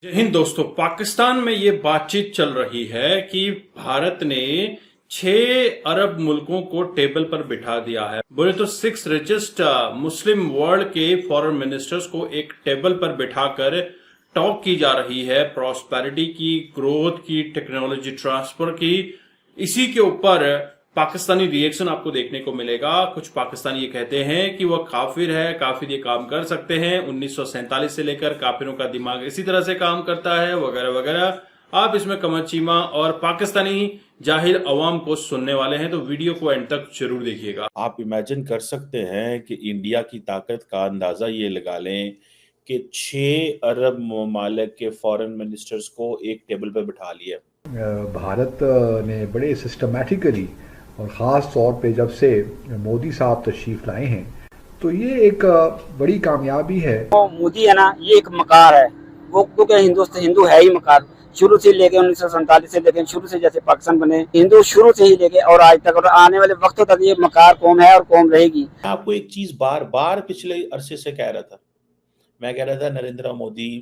जय हिंद दोस्तों। पाकिस्तान में ये बातचीत चल रही है कि भारत ने 6 अरब मुल्कों को टेबल पर बिठा दिया है। बोले तो 6 रिचेस्ट मुस्लिम वर्ल्ड के फॉरेन मिनिस्टर्स को एक टेबल पर बिठाकर टॉक की जा रही है, प्रॉस्पेरिटी की, ग्रोथ की, टेक्नोलॉजी ट्रांसफर की। इसी के ऊपर पाकिस्तानी रिएक्शन आपको देखने को मिलेगा। कुछ पाकिस्तानी ये कहते हैं कि वह काफिर है, काफिर ये काम कर सकते हैं, 1947 से लेकर काफिरों का दिमाग इसी तरह से काम करता है, वगैरह वगैरह। आप इसमें कमर चीमा और पाकिस्तानी जाहिल अवाम को सुनने वाले हैं, तो वीडियो को एंड तक जरूर देखिएगा। आप इमेजिन कर सकते हैं कि इंडिया की ताकत का अंदाज़ा ये लगा लें कि 6 अरब ममालिक के फॉरेन मिनिस्टर्स को एक टेबल पर बिठा लिया। भारत ने बड़े सिस्टमैटिकली और ख़ास तौर पे जब से मोदी साहब तशरीफ़ लाए हैं, तो ये एक बड़ी कामयाबी है। वो मोदी है ना, ये एक मकार है। वो क्योंकि हिंदू है ही मकार, शुरू से लेके 1947 से लेके शुरू से जैसे पाकिस्तान बने, हिंदू शुरू से ही लेके और आज तक और आने वाले वक्तों तक ये मकार कौम है और कौम रहेगी। मैं आपको एक चीज बार बार पिछले अरसे से कह रहा था। मैं कह रहा था नरेंद्र मोदी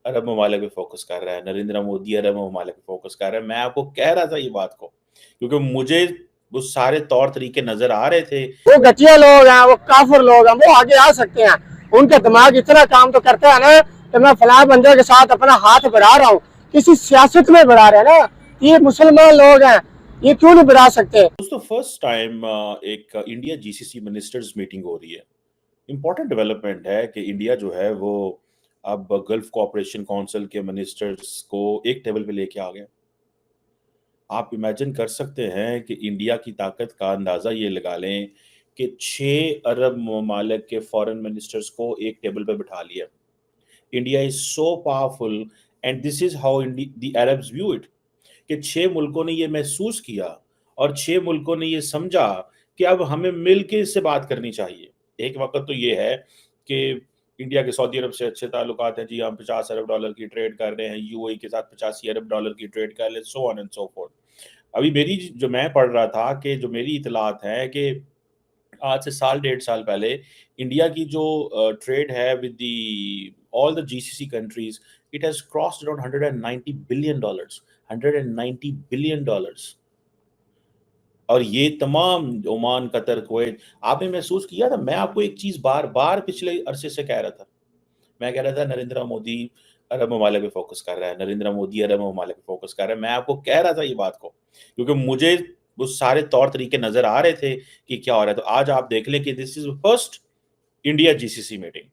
अरब ममालिक पे फोकस कर रहा है, नरेंद्र मोदी अरब ममालिक पे फोकस कर रहा है। मैं आपको कह रहा था ये बात को, क्योंकि मुझे वो सारे तौर तरीके नजर आ रहे थे। वो घटिया लोग हैं, वो काफिर लोग हैं, वो आगे आ सकते हैं। उनका दिमाग इतना काम तो करता है ना कि मैं फलां बंदे के साथ अपना हाथ बढ़ा रहा हूँ, किसी सियासत में बढ़ा रहे हैं ना। ये मुसलमान लोग हैं, ये क्यों नहीं बढ़ा सकते। दोस्तों, फर्स्ट टाइम एक इंडिया जीसीसी मिनिस्टर्स मीटिंग हो रही है। इम्पॉर्टेंट डेवलपमेंट है कि इंडिया जो है वो अब गल्फ कोऑपरेशन काउंसिल के मिनिस्टर्स को एक टेबल पे लेके आ गया। आप इमेजिन कर सकते हैं कि इंडिया की ताकत का अंदाज़ा ये लगा लें कि 6 अरब ममालिक के फॉरेन मिनिस्टर्स को एक टेबल पे बिठा लिया। India is so powerful and this is how the Arabs view it, कि 6 मुल्कों ने ये महसूस किया और 6 मुल्कों ने ये समझा कि अब हमें मिल के इससे बात करनी चाहिए। एक वक्त तो ये है कि इंडिया के सऊदी अरब से अच्छे ताल्लुकात हैं जी, हम 50 अरब डॉलर की ट्रेड कर रहे हैं, यूएई के साथ 85 अरब डॉलर की ट्रेड कर रहे हैं, so on and so fourth. अभी मेरी जो मैं पढ़ रहा था कि जो मेरी इतलात है कि आज से साल 1.5 साल पहले इंडिया की जो ट्रेड है with the all the GCC countries, it has crossed around 190 billion dollars, 190 billion dollars. और ये तमाम ओमान, कतर, कुवैत, आपने महसूस किया था। मैं आपको एक चीज बार बार पिछले अरसे से कह रहा था। मैं कह रहा था नरेंद्र मोदी अरब ममालिक पे फोकस कर रहा है, नरेंद्र मोदी अरब ममालिक पे फोकस कर रहा है। मैं आपको कह रहा था ये बात को, क्योंकि मुझे वो सारे तौर तरीके नजर आ रहे थे कि क्या हो रहा है। तो आज आप देख लें कि this is first India GCC meeting.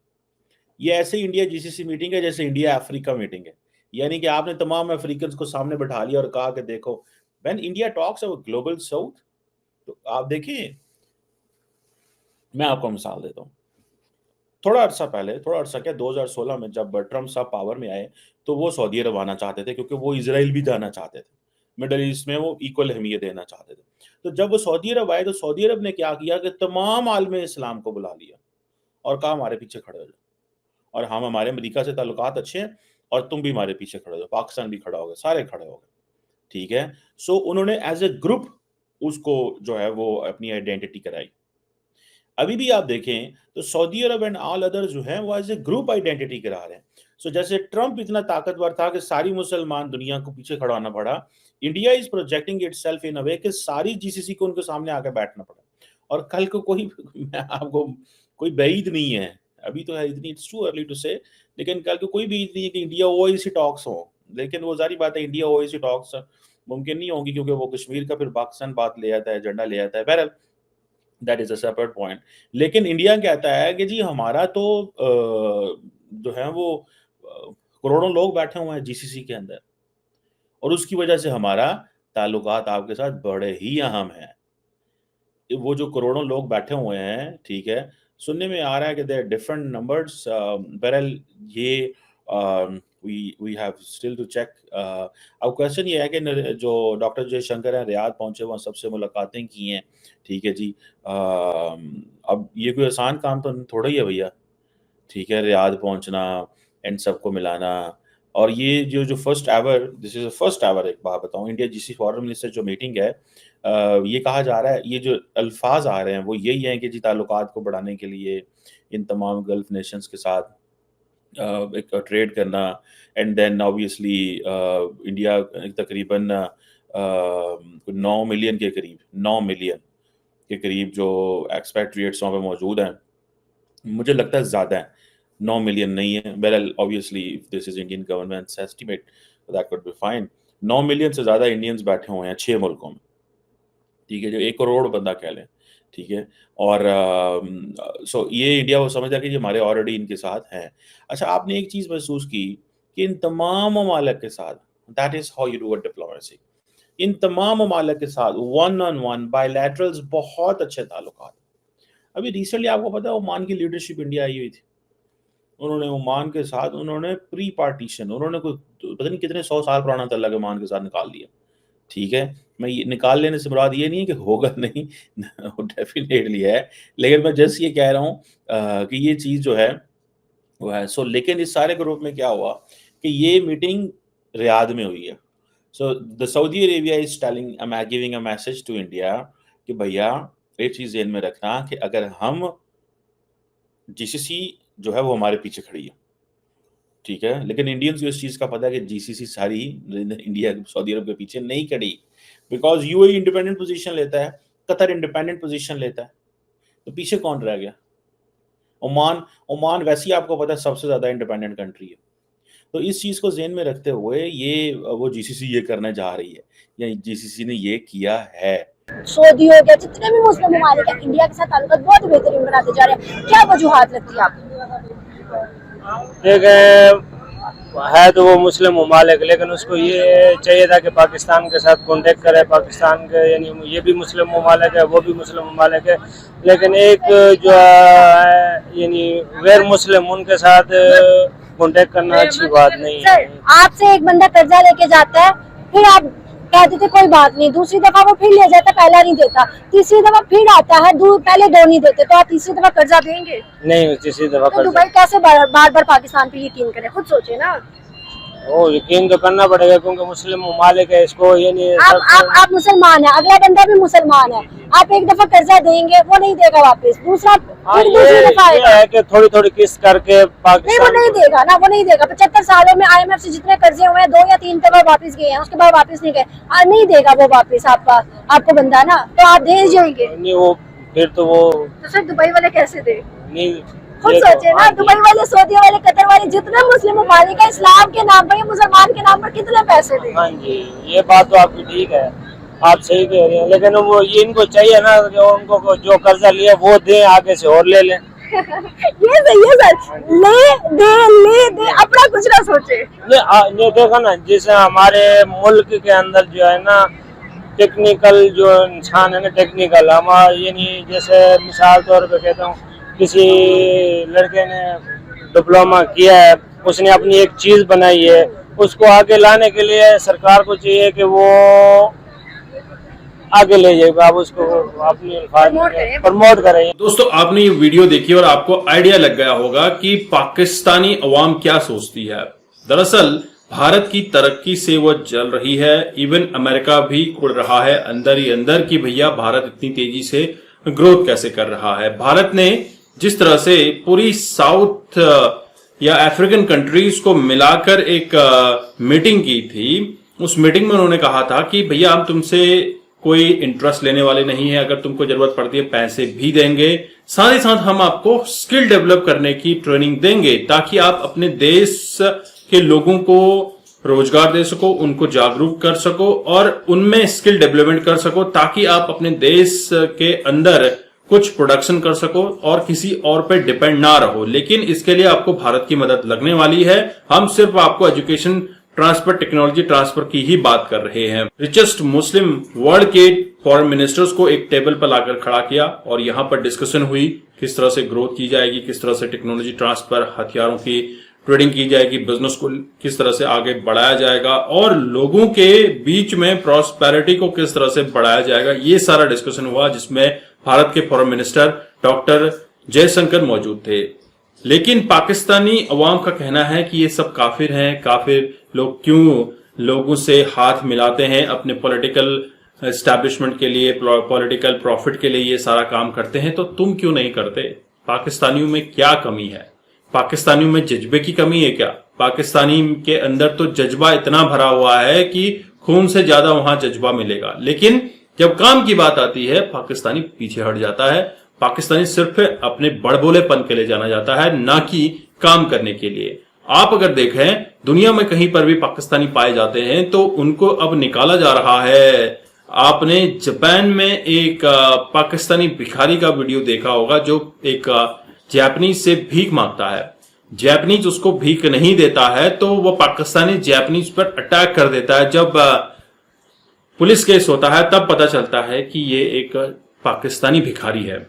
ये ऐसे इंडिया जीसीसी मीटिंग है जैसे इंडिया अफ्रीका मीटिंग है। यानी कि आपने तमाम अफ्रीकन को सामने बैठा लिया और कहा कि देखो, when India talks about global south, तो आप देखिए, मैं आपको मिसाल देता हूँ। थोड़ा अरसा क्या, 2016 में जब ट्रम्प साहब पावर में आए, तो वो सऊदी अरब आना चाहते थे, क्योंकि वो इसराइल भी जाना चाहते थे। मिडल ईस्ट में वो इक्वल अहमियत देना चाहते थे। तो जब वो सऊदी अरब आए, तो सऊदी अरब ने क्या किया कि तमाम आलम इस्लाम को बुला लिया और कहा हमारे पीछे खड़े हो जाओ, और हम हमारे अमेरिका से ताल्लुकात अच्छे हैं और तुम भी हमारे पीछे खड़े हो जाओ। पाकिस्तान भी खड़ा हो गया, सारे खड़े हो गए। ठीक है। सो उन्होंने एज ए ग्रुप उसको जो है वो अपनी आइडेंटिटी कराई। अभी भी आप देखें तो Saudi Arab and all other जो हैं वो एज ए ग्रुप आइडेंटिटी करा रहे हैं। सो जैसे ट्रंप इतना ताकतवर था कि सारी मुसलमान दुनिया को पीछे खड़ाना पड़ा, India is projecting itself in a way कि सारी जीसीसी को उनके सामने आकर बैठना पड़ा। और कल को कोई मैं आपको कोई बैद नहीं है, अभी तो है इतनी, इट्स टू अर्ली टू से, लेकिन कल को कोई भी नहीं है कि इंडिया ओआईसी टॉक्स हो। लेकिन वो जारी बात है, इंडिया ओआईसी टॉक्स मुमकिन नहीं होंगी, क्योंकि वो कश्मीर का फिर पाकिस्तान बात ले आता है, एजेंडा ले आता है। बहरहाल, that is a separate point. लेकिन इंडिया कहता है कि जी हमारा तो जो है वो करोड़ों लोग बैठे हुए हैं जीसीसी के अंदर, और उसकी वजह से हमारा ताल्लुकात आपके साथ बड़े ही अहम है। वो जो करोड़ों लोग बैठे हुए हैं, ठीक है, सुनने में आ रहा है कि देयर डिफरेंट नंबर्स। बहरहाल ये we have still to check. अब क्वेश्चन ये है कि जो डॉक्टर जयशंकर हैं रियाद पहुंचे, वहाँ सबसे मुलाकातें की हैं, ठीक है जी। अब ये कोई आसान काम तो थोड़ा ही है भैया, ठीक है, रियाद पहुंचना एंड सबको मिलाना। और ये जो first ever, this is first ever, एक बात बताऊं, इंडिया जीसी फॉरेन मिनिस्टर जो मीटिंग है, ये कहा जा रहा है, ये जो अल्फाज आ रहे हैं वो यही हैं कि जी ताल्लुकात को बढ़ाने के लिए इन तमाम गल्फ नेशंस के साथ एक ट्रेड करना, एंड देन ऑब्वियसली इंडिया तकरीबन 9 मिलियन के करीब जो एक्सपैट्रिएट्स वहाँ पे मौजूद हैं, मुझे लगता है ज़्यादा है, 9 मिलियन नहीं है। Well obviously if this is Indian governments estimate that could be fine. 9 million से ज़्यादा इंडियंस बैठे हुए हैं 6 मुल्कों में, ठीक है, जो 1 करोड़ बंदा कह लें, ठीक है। और सो ये इंडिया वो समझ रहा कि ये हमारे ऑलरेडी इनके साथ हैं। अच्छा, आपने एक चीज़ महसूस की कि इन तमाम ममालिक के साथ, that is how you do a diplomacy, इन तमाम ममालिक के साथ वन ऑन वन बायलैटरल्स बहुत अच्छे ताल्लुकात। अभी रिसेंटली आपको पता है ओमान की लीडरशिप इंडिया आई हुई थी, उन्होंने ओमान के साथ उन्होंने प्री पार्टीशन, उन्होंने कोई पता नहीं कितने 100 साल पुराना तल्ला के ओमान के साथ निकाल दिया, ठीक है। मैं ये निकाल लेने से मुराद ये नहीं है कि होगा नहीं डेफिनेटली है, लेकिन मैं जस्ट ये कह रहा हूँ कि ये चीज़ जो है वो है। सो लेकिन इस सारे ग्रुप में क्या हुआ कि ये मीटिंग रियाद में हुई है। So the Saudi Arabia is telling, giving a message to India कि भैया एक चीज़ ध्यान में रखना कि अगर हम जीसीसी जो है वो हमारे पीछे खड़ी है, ठीक है, लेकिन इंडियंस को इस चीज़ का पता है कि जीसीसी सारी इंडिया सऊदी अरब के पीछे नहीं खड़ी, बिकॉज यूएई इंडिपेंडेंट पोजीशन लेता है, कतर इंडिपेंडेंट पोजीशन लेता है, तो पीछे कौन रह गया? ओमान वैसे ही आपको पता है सबसे ज़्यादा इंडिपेंडेंट कंट्री है। तो इस चीज़ को ज़हन में रखते हुए ये वो जीसीसी ये करने जा रही है या जीसीसी ने ये किया है। सऊदी हो गया, जितने भी मुस्लिम ममालिक हैं इंडिया के साथ ताल्लुकात बहुत बेहतरीन बनाते जा रहे हैं, क्या वजूहात लगती है आपको? देखें, है तो वो मुस्लिम ममालिक, लेकिन उसको ये चाहिए था कि पाकिस्तान के साथ कॉन्टेक्ट करे, पाकिस्तान के यानी ये भी मुस्लिम ममालिक है, वो भी मुस्लिम ममालिक है, लेकिन एक जो है यानी गैर मुस्लिम उनके साथ कॉन्टेक्ट करना अच्छी बात नहीं है। आपसे एक बंदा कर्जा लेके जाता है, फिर आप कहते थे कोई बात नहीं, दूसरी दफा वो फिर ले जाता, पहला नहीं देता, तीसरी दफा फिर आता है, पहले 2 नहीं देते, तो आप तीसरी दफा कर्जा देंगे? नहीं, तीसरी दफा तो दुबई कैसे बार बार पाकिस्तान पे यकीन करे? खुद सोचे ना। वो यकीन तो करना पड़ेगा क्योंकि मुस्लिम ममालिक है, इसको ये नहीं। आप मुसलमान है, अगला बंदा भी मुसलमान है, आप एक दफा कर्जा देंगे, वो नहीं देगा वापस, दूसरा दूसरी दफा है कि थोड़ी थोड़ी किस्त करके पाकिस्तान वो नहीं देगा ना, वो नहीं देगा। 75 सालों में IMF से जितने कर्जे हुए हैं 2 या 3 दफा वापस गए हैं, उसके बाद वापस नहीं गए, नहीं देगा वो वापस आपको बंदा ना, तो आप दे जाएंगे नहीं, वो फिर तो वो तो फिर दुबई वाले कैसे दे? नहीं, खुद सोचे ना, दुबई वाले, सऊदी वाले, कतर वाले, जितने मुस्लिम ममालिक है, इस्लाम के नाम पर या मुसलमान के नाम पर कितने पैसे दे? हाँ जी, ये बात तो आपकी ठीक है, आप सही कह रहे हैं, लेकिन वो ये इनको चाहिए ना कि उनको जो कर्जा लिया वो दे, आगे से और ले लें। ये सही है सर, ले दे, अपना कुछ ना सोचे। ये देखो ना, जैसे हमारे मुल्क के अंदर जो है ना टेक्निकल जो इंसान है ना, टेक्निकल हमारा यानी जैसे मिसाल तौर पे कहता हूँ, किसी लड़के ने डिप्लोमा किया है, उसने अपनी एक चीज बनाई है, उसको आगे लाने के लिए सरकार को चाहिए कि वो आगे ले जाए, आप उसको अपनी प्रमोट करें। दोस्तों, आपने ये वीडियो देखी और आपको आइडिया लग गया होगा कि पाकिस्तानी अवाम क्या सोचती है। दरअसल भारत की तरक्की से वो जल रही है, इवन अमेरिका भी कुड़ रहा है अंदर ही अंदर कि भैया भारत इतनी तेजी से ग्रोथ कैसे कर रहा है। भारत ने जिस तरह से पूरी साउथ या अफ्रीकन कंट्रीज को मिलाकर एक मीटिंग की थी, उस मीटिंग में उन्होंने कहा था कि भैया हम तुमसे कोई इंटरेस्ट लेने वाले नहीं है, अगर तुमको जरूरत पड़ती है पैसे भी देंगे, साथ ही साथ हम आपको स्किल डेवलप करने की ट्रेनिंग देंगे ताकि आप अपने देश के लोगों को रोजगार दे सको, उनको जागरूक कर सको और उनमें स्किल डेवलपमेंट कर सको ताकि आप अपने देश के अंदर कुछ प्रोडक्शन कर सको और किसी और पे डिपेंड ना रहो। लेकिन इसके लिए आपको भारत की मदद लगने वाली है। हम सिर्फ आपको एजुकेशन ट्रांसफर, टेक्नोलॉजी ट्रांसफर की ही बात कर रहे हैं। रिचेस्ट मुस्लिम वर्ल्ड के फॉरेन मिनिस्टर्स को एक टेबल पर लाकर खड़ा किया और यहां पर डिस्कशन हुई किस तरह से ग्रोथ की जाएगी, किस तरह से टेक्नोलॉजी ट्रांसफर, हथियारों की ट्रेडिंग की जाएगी, बिजनेस को किस तरह से आगे बढ़ाया जाएगा और लोगों के बीच में प्रॉस्पेरिटी को किस तरह से बढ़ाया जाएगा। ये सारा डिस्कशन हुआ जिसमें भारत के फॉरेन मिनिस्टर डॉक्टर जयशंकर मौजूद थे। लेकिन पाकिस्तानी अवाम का कहना है कि ये सब काफिर हैं, काफिर लोग क्यों लोगों से हाथ मिलाते हैं, अपने पॉलिटिकल एस्टैब्लिशमेंट के लिए, पॉलिटिकल प्रॉफिट के लिए ये सारा काम करते हैं, तो तुम क्यों नहीं करते? पाकिस्तानियों में क्या कमी है? पाकिस्तानियों में जज्बे की कमी है क्या? पाकिस्तानी के अंदर तो जज्बा इतना भरा हुआ है कि खून से ज्यादा वहां जज्बा मिलेगा, लेकिन जब काम की बात आती है पाकिस्तानी पीछे हट जाता है। पाकिस्तानी सिर्फ अपने बड़बोलेपन के लिए जाना जाता है, ना कि काम करने के लिए। आप अगर देखें दुनिया में कहीं पर भी पाकिस्तानी पाए जाते हैं तो उनको अब निकाला जा रहा है। आपने जापान में एक पाकिस्तानी भिखारी का वीडियो देखा होगा जो एक जापानीज से भीख मांगता है। जापानीज उसको भीख नहीं देता है तो वो पाकिस्तानी जापानीज पर अटैक कर देता है। जब पुलिस केस होता है तब पता चलता है कि ये एक पाकिस्तानी भिखारी है।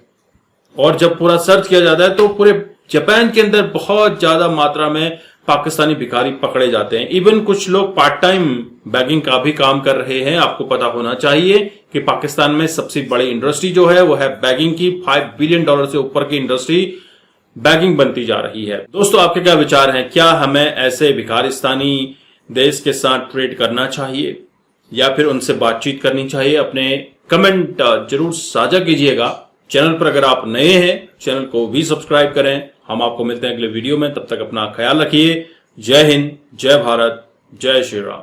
और जब पूरा सर्च किया जाता है तो पूरे जापान के अंदर बहुत ज्यादा मात्रा में पाकिस्तानी भिखारी पकड़े जाते हैं। इवन कुछ लोग पार्ट टाइम बैगिंग का भी काम कर रहे हैं। आपको पता होना चाहिए कि पाकिस्तान में सबसे बड़ी इंडस्ट्री जो है वो है बैगिंग की। $5 बिलियन से ऊपर की इंडस्ट्री बैगिंग बनती जा रही है। दोस्तों, आपके क्या विचार हैं? क्या हमें ऐसे भिखारिस्तानी देश के साथ ट्रेड करना चाहिए या फिर उनसे बातचीत करनी चाहिए? अपने कमेंट जरूर साझा कीजिएगा। चैनल पर अगर आप नए हैं चैनल को भी सब्सक्राइब करें। हम आपको मिलते हैं अगले वीडियो में, तब तक अपना ख्याल रखिए। जय हिंद, जय भारत, जय श्री राम।